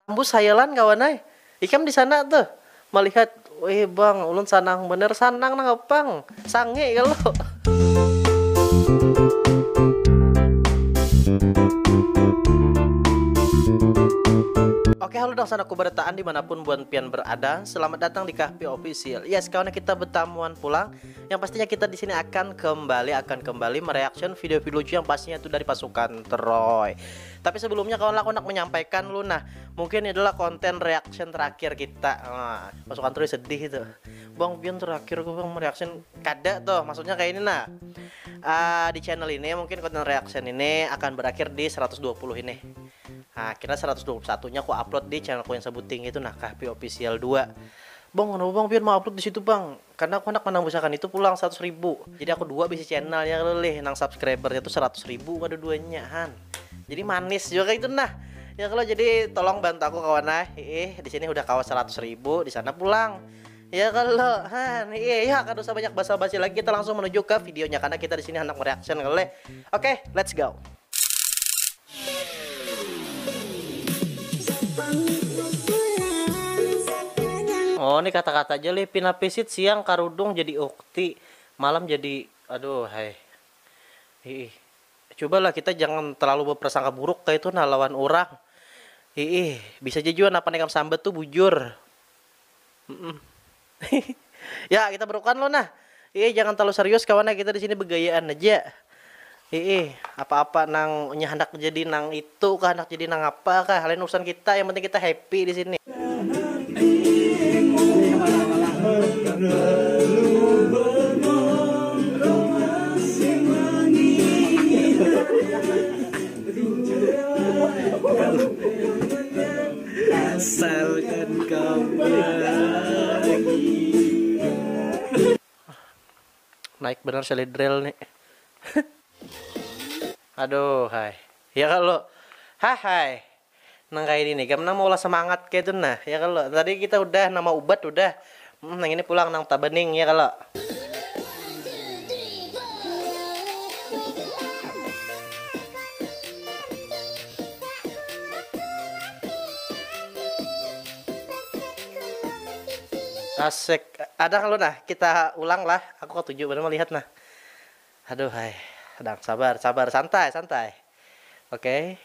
Ambus hayalan kawan ay. Ikam di sana tuh melihat, weh bang, ulun sanang bener sanang nang pang. Sange kalau. Oke, halo dong sanaku bertaan dimanapun buan pian berada. Selamat datang di Kahpi Official. Yes, kawan kita bertamuan pulang. Yang pastinya kita di sini akan kembali mereaction video-video lucu yang pastinya itu dari pasukan Troy. Tapi sebelumnya kawan aku nak menyampaikan lu, nah mungkin ini adalah konten reaction terakhir kita. Nah, pasukan Troy sedih itu. Bang Pian terakhir gue bang mereaction kada tuh. Maksudnya kayak ini nah. Di channel ini mungkin konten reaction ini akan berakhir di 120 ini. Nah, kira 121-nya aku upload di channelku yang sebuting itu, nah Kahpi Official 2. Bang, kenapa bang Pian mau upload di situ bang? Karena aku nak menang busakan itu pulang 100.000. Jadi aku dua bisa channel ya leleh, nang subscribernya tuh 100.000 ada duanya han. Jadi manis juga itu nah. Ya kalau jadi tolong bantu aku kawan nah. Di sini udah kawas 100.000, di sana pulang. Ya kalau han, ya kan usah banyak basa-basi lagi, kita langsung menuju ke videonya karena kita di sini hendak mereaction leleh. Oke, let's go. Oh, ini kata-kata aja li, pinapisit siang karudung jadi ukti, malam jadi aduh hai. Cobalah kita jangan terlalu berprasangka buruk kayak itu nah lawan orang. Bisa jajuan apa nekam sambet tuh bujur. Ya, kita berukan lo nah. Jangan terlalu serius kawan, kita di sini begayaan aja. Apa-apa nang hendak jadi nang itu kah, hendak jadi nang apa kah, kalian urusan kita, yang penting kita happy di sini. Asalkan kau pergi. Naik bener selidrel nih. Aduh, hai. Ya kalau hai. Nang kayak ini kamu nang mau lah semangat kayak itu nah. Ya kalau tadi kita udah nama ubat udah. Nang ini pulang nang Tabening ya kalau. Asik. Ada kalau nah kita ulang lah. Aku ketujuh bener melihat nah. Aduh, hai. Sedang sabar, santai. Oke.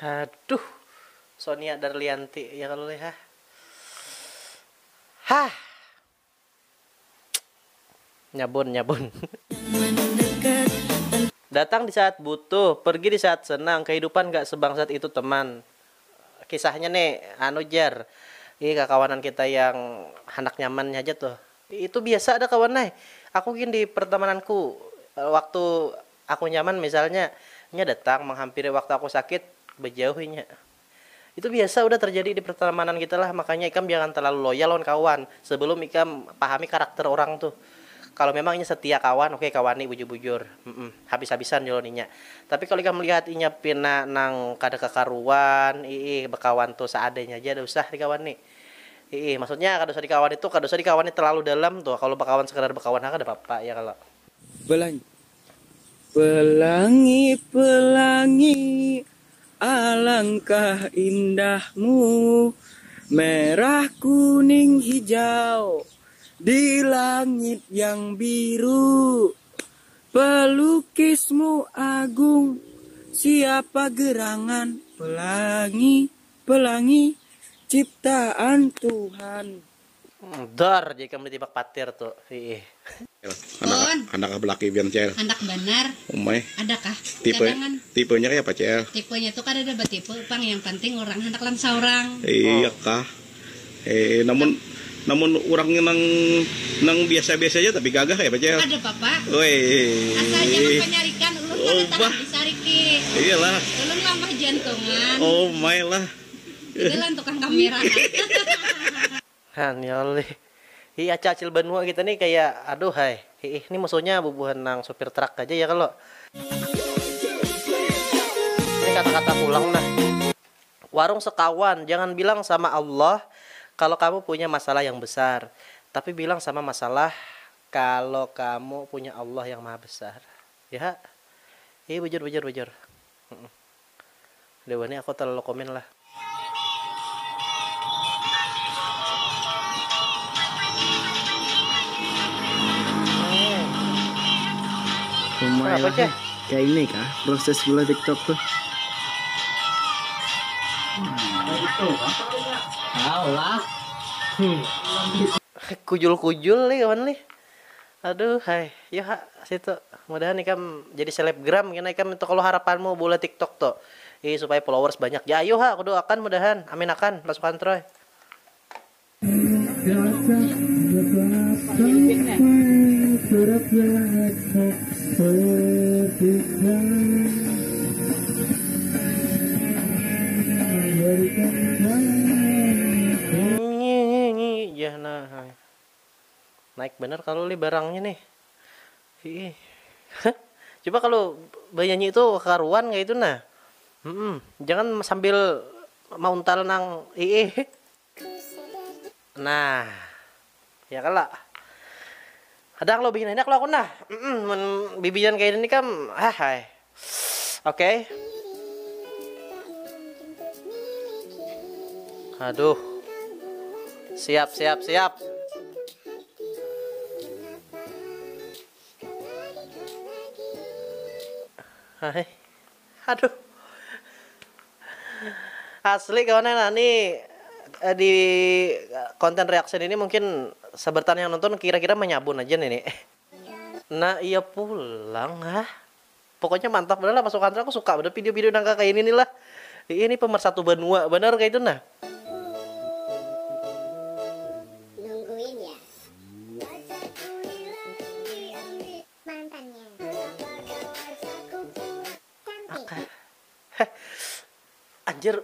Aduh, Sonia Darlianti ya kalau lihat. Hah. Nyabun. Datang di saat butuh, pergi di saat senang. Kehidupan gak sebangsat itu teman. Kisahnya nih, jar. Kawanan kita yang anak nyamannya aja tuh. Itu biasa ada kawan nih. Aku gini di pertemananku, waktu aku nyaman misalnya, datang menghampiri waktu aku sakit, berjauhinya. Itu biasa udah terjadi di pertemanan kita lah. Makanya ikam jangan terlalu loyal lawan kawan sebelum ikam pahami karakter orang tuh. Kalau memang ini setia kawan, oke kawan nih bujur-bujur, habis-habisan joloninya. Tapi kalau ikam melihat inya pina nang kada kekaruan, berkawan tuh seadanya aja, ada usah di kawan nih. Maksudnya kada usah di kawan itu, kada usah di kawan terlalu dalam tuh. Kalau berkawan sekedar berkawan ada apa-apa ya kalau. Pelangi, alangkah indahmu, merah kuning hijau di langit yang biru. Pelukismu agung, siapa gerangan? Pelangi ciptaan Tuhan. Dar jadi kamu ditibak patir tuh. Anak belaki biar cel. Anak benar. Umay. Adakah? Tipenya kayak apa cel? Tipenya tuh kan ada tipe, pang yang penting orang hendak lang seorang. Iya kah? Namun orang nang biasa-biasa aja tapi gagah ya Pak Cel. Ada papa. Woi. Asalnya mah penyarikan ulun kan disariki. Iyalah. Ulun lamah jantungan. Oh my lah. Itulah tukang kamera. Han yoli. Acil benua kita nih kayak aduh hai. Ini musuhnya bubuhan nang sopir truk aja ya kalau. Ini kata-kata pulang nah. Warung sekawan, jangan bilang sama Allah kalau kamu punya masalah yang besar. Tapi bilang sama masalah kalau kamu punya Allah yang maha besar. Ya. Iya bujur. Dewa ini aku terlalu komen lah. Lumayan Apa, Ceh? kayak ini kah proses gula TikTok tuh. Kujul-kujul nih kawan nih. Aduh, hai. Ya, situ. Mudahan ikam jadi selebgram gini ikam itu kalau harapanmu bola TikTok tuh. Supaya followers banyak. Ya ayo aku doakan mudahan. Amin akan pasukan Troy. Ya nah. Naik bener kalau li barangnya nih. Coba kalau bayanyi itu karuan kayak itu nah. Jangan sambil mauntal nang Nah. Ya kalah. Kadang lo bikin enak lo aku nah. Bibian kayak ini kan hai. Oke. Aduh. Siap. Hai. Aduh. Asli kawan nih di konten reaction ini mungkin sebertan yang nonton kira-kira menyabun aja nih. Nah iya pulang pokoknya mantap bener lah masuk kantor. Aku suka bener video-video nangka kayak ini nih lah. Ini pemersatu benua bener kayak itu nah. Nungguin ya mantannya. Anjir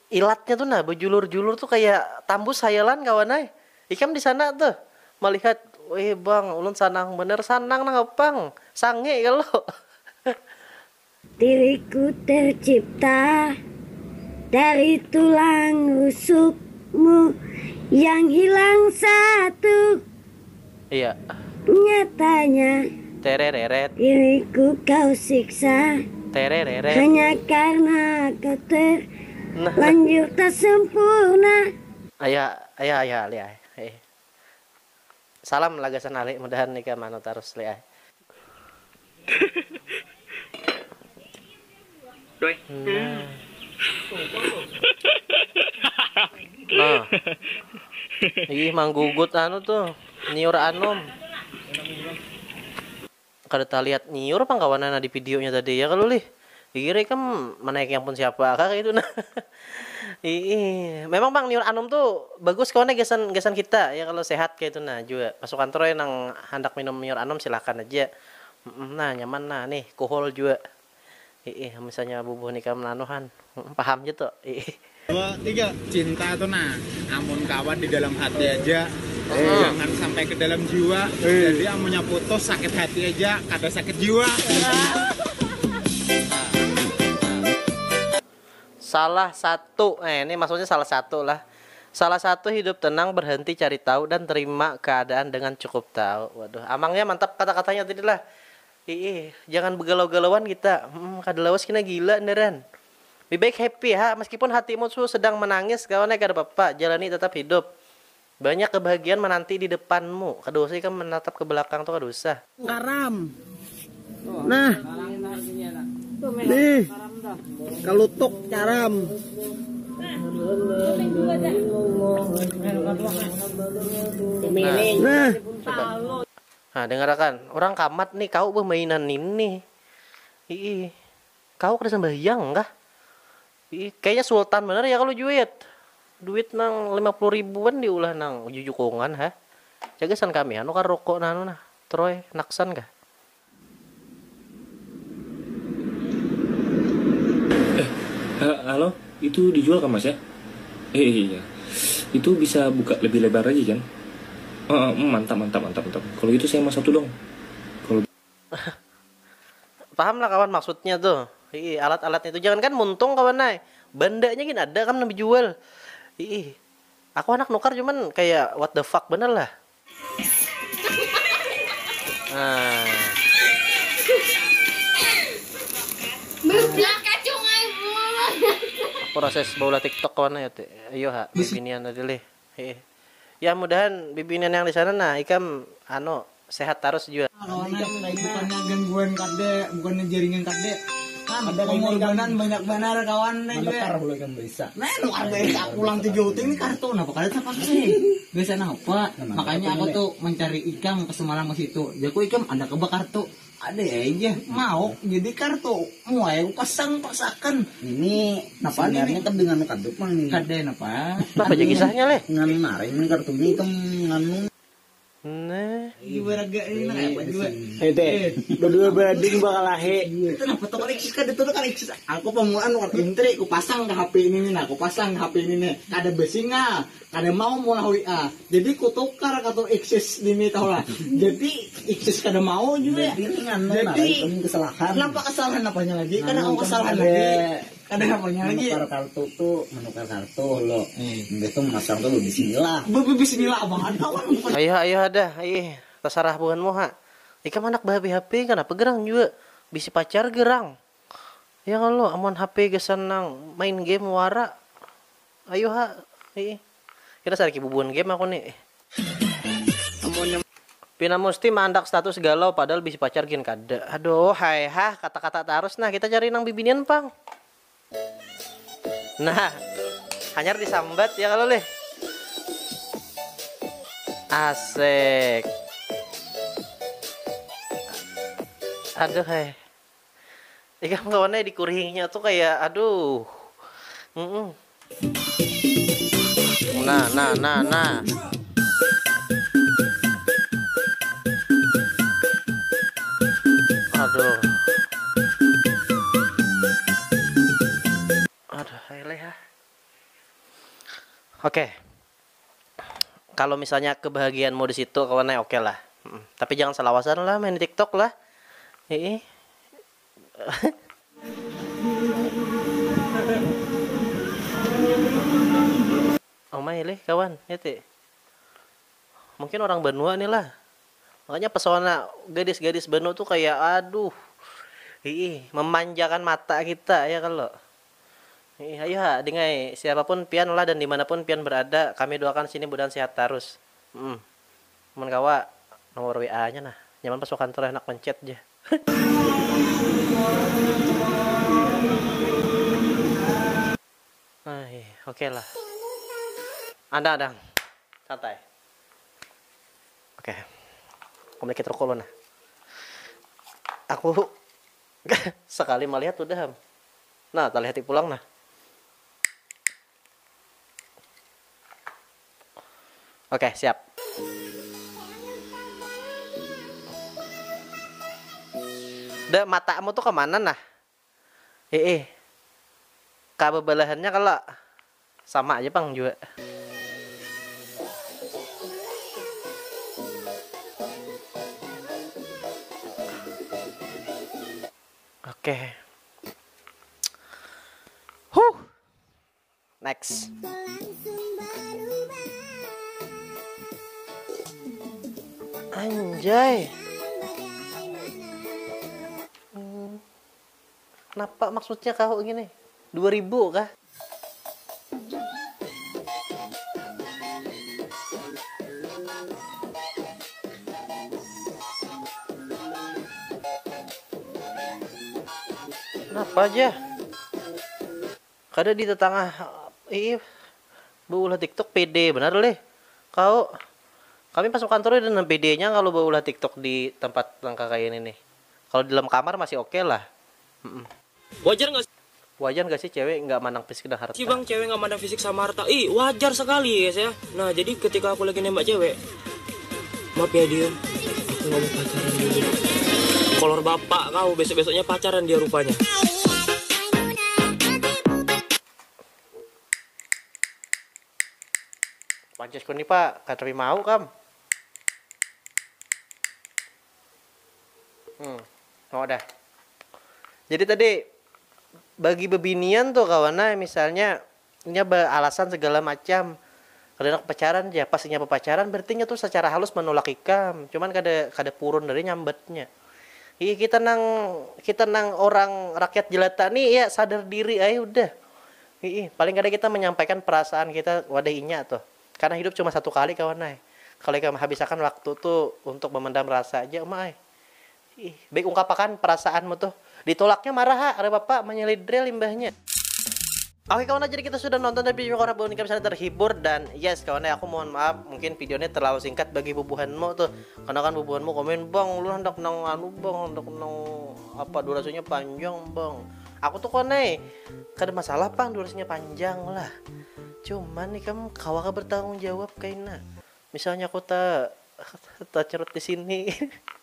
ilatnya tuh nah bejulur-julur tuh kayak tambus hayalan kawan ikam di sana tuh melihat bang ulun sanang bener sanang nang apang sange kalau Diriku tercipta dari tulang rusukmu yang hilang satu. iya Nyatanya tereret diriku kau siksa tereret hanya karena kau terlanjur tak sempurna. ayah lihat salam lagasan ali mudahan nikah manut harus lihat nah manggugut tuh niur anom kada tak lihat niur apa kawanan di videonya tadi ya kalau kira kan menaik yang pun siapa kayak itu nah memang bang niur anom tuh bagus kawannya gesan kita ya kalau sehat kayak itu nah juga pasukan Troy yang hendak minum niur anom silakan aja nah nyaman nah nih kohol juga misalnya bubuh nikah melanuhan paham aja tuh 2, 3. Cinta tuh nah, amun kawan di dalam hati aja, jangan sampai ke dalam jiwa. Jadi amunnya putus sakit hati aja, kada sakit jiwa. Salah satu, ini maksudnya salah satu lah. Salah satu hidup tenang, berhenti cari tahu dan terima keadaan dengan cukup tahu. Waduh, amangnya mantap kata-katanya tadi lah. Jangan begalau-galauan kita. Kada lawas kena gila neran. Lebih baik happy meskipun hatimu tuh sedang menangis kawannya kada apa-apa, jalani tetap hidup. Banyak kebahagiaan menanti di depanmu. Kada usah kan menatap ke belakang tuh kada usah. Karam. Nah. Nih. Kalutuk caram. Nah. Nah, dengarkan. Orang kamat nih kau bermainan ini. Kau kada sembahyang kah? Kayaknya sultan bener ya kalau duit nang 50 ribuan diulah nang jujukongan jagasan kami kan rokok nah Troy naksan kah halo itu dijual kan mas ya iya itu bisa buka lebih lebar aja kan mantap kalau gitu saya mas satu dong kalau paham lah kawan maksudnya tuh alat-alatnya itu jangan kan muntung kawan bandanya gini ada kan lebih jual Aku anak nukar cuman kayak what the fuck bener lah. Nah, proses baula TikTok kawan ya teh. Ayo ha, bibinian tadi leh. Ya mudahan bibinian yang di sana nah ikam sehat terus juga. Bukannya gangguan kade, bukannya jaringan kade. Ada pengorbanan banyak benar kawan juga. Boleh kan bisa. Nah, nukar bisa pulang 3 uting ini kartu apa kalian apa sih? Biasa apa? Makanya aku tuh mencari ikan ke Semarang ke situ. Jadi aku ikan ada kebak kartu. Ada aja mau jadi kartu. Mau aku pasakan. Ini sebenarnya kan dengan kartu mang nih. Kade apa? Apa aja kisahnya leh? Ngan naring kartu ini kan nganu. Nah, Gimana gak ini apa juga? Teh, berdua bading bakal lahe. Itu kenapa tuh Alexis kan itu kan Alexis. Aku pemulaan nuker intri, aku pasang ke HP ini nih, aku pasang ke HP ini nih. Kada besinga, kada mau WA. Jadi ku tukar kartu Alexis ini tau lah. Jadi Alexis kada mau juga. Ini nganu Jadi naring kesalahan. kenapa kesalahan apanya lagi? Karena aku kesalahan lagi. Kada apanya lagi? Menukar kartu lo. Itu masang tuh bismillah. Bismillah banget kawan. ayo ada, terserah bukanmu ha. Ikam anak bahabi HP kenapa gerang juga bisi pacar gerang. Ya kalau amun HP gesanang main game wara. Ayo ha. Kita sari bubuan game aku nih. Pina mesti mandak status galau padahal bisi pacar gin kada. Aduh, hai ha kata-kata terus nah kita cari nang bibinian pang. Nah, hanyar disambat ya kalau leh. Asik. Aduh, hai. Ikan kawannya di kuringnya tuh kayak aduh. Nah. Aduh. Aduh, hai ha. Oke. Kalau misalnya kebahagiaanmu di situ kawannya oke lah. Tapi jangan salawasan lah main di TikTok lah. Omai leh kawan, ya teh. Mungkin orang Benua nih lah. Makanya pesona gadis-gadis Benua tuh kayak aduh. Memanjakan mata kita ya kalau. Ayo dengan siapapun pian lah dan dimanapun pian berada, kami doakan sini mudah sehat terus. Kawa nomor WA-nya nah, nyaman pas kantor enak pencet aja. Oke lah. Ada, santai. Oke, komunikasi rokok nah. Aku sekali melihat udah. Nah, tak lihat pulang nah. Oke, siap. Udah matamu tuh kemana nah? Kabebelahannya kalau sama aja bang juga. Oke. Next. Anjay. Kenapa maksudnya kau gini? 2000 kah? Kenapa aja? Kada di tetangga baulah TikTok PD benar leh. Kami masuk kantor dan PD-nya kalau baulah TikTok di tempat langkah kayak ini nih. Kalau di dalam kamar masih oke lah. Wajar nggak sih cewek nggak mandang fisik dan harta? Si bang, cewek nggak mandang fisik sama harta. Wajar sekali guys ya. Nah jadi ketika aku lagi nembak cewek, maaf ya dia, aku nggak mau pacaran dulu. Kolor bapak kau, besok-besoknya pacaran dia rupanya. Pances nih pak, tapi mau kam? Mau dah. Jadi tadi bagi bebinian tuh kawana misalnya ini alasan segala macam Kalau pacaran aja, pastinya pacaran berarti tuh secara halus menolak ikam. Cuman kada purun dari nyambetnya. Kita nang orang rakyat jelata nih ya sadar diri aja udah. Paling kada kita menyampaikan perasaan kita wadah inya tuh. Karena hidup cuma satu kali kawan ay. Kalau kamu habiskan waktu tuh untuk memendam rasa aja mah. Baik ungkapkan perasaanmu tuh. Ditolaknya marah ada bapak menyelidril limbahnya. Oke kawan, jadi kita sudah nonton dan video orang Bubuhan Ikam sana terhibur. Dan yes kawan, aku mohon maaf mungkin videonya terlalu singkat bagi bubuhanmu tuh. Karena kan bubuhanmu komen, bang lu hendak nang anu bang, hendak nang apa durasinya panjang bang. Aku tuh konai kada masalah bang durasinya panjang lah. Cuman nih kamu kawaka bertanggung jawab kayaknya. Misalnya aku tak cerut di sini.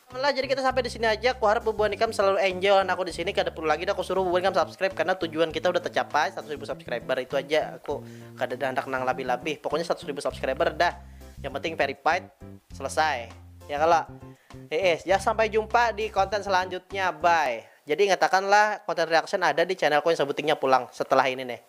Lah jadi kita sampai di sini aja. Aku harap Bubuhan Ikam selalu enjoy dan aku di sini. Kada perlu lagi aku suruh Bubuhan Ikam subscribe karena tujuan kita udah tercapai 100.000 subscriber itu aja. Aku kada ada hendak nang lebih-lebih. Pokoknya 100.000 subscriber dah. Yang penting verified selesai. Ya kalau ya sampai jumpa di konten selanjutnya. Bye. Jadi katakanlah konten reaction ada di channelku yang sebutingnya pulang setelah ini nih.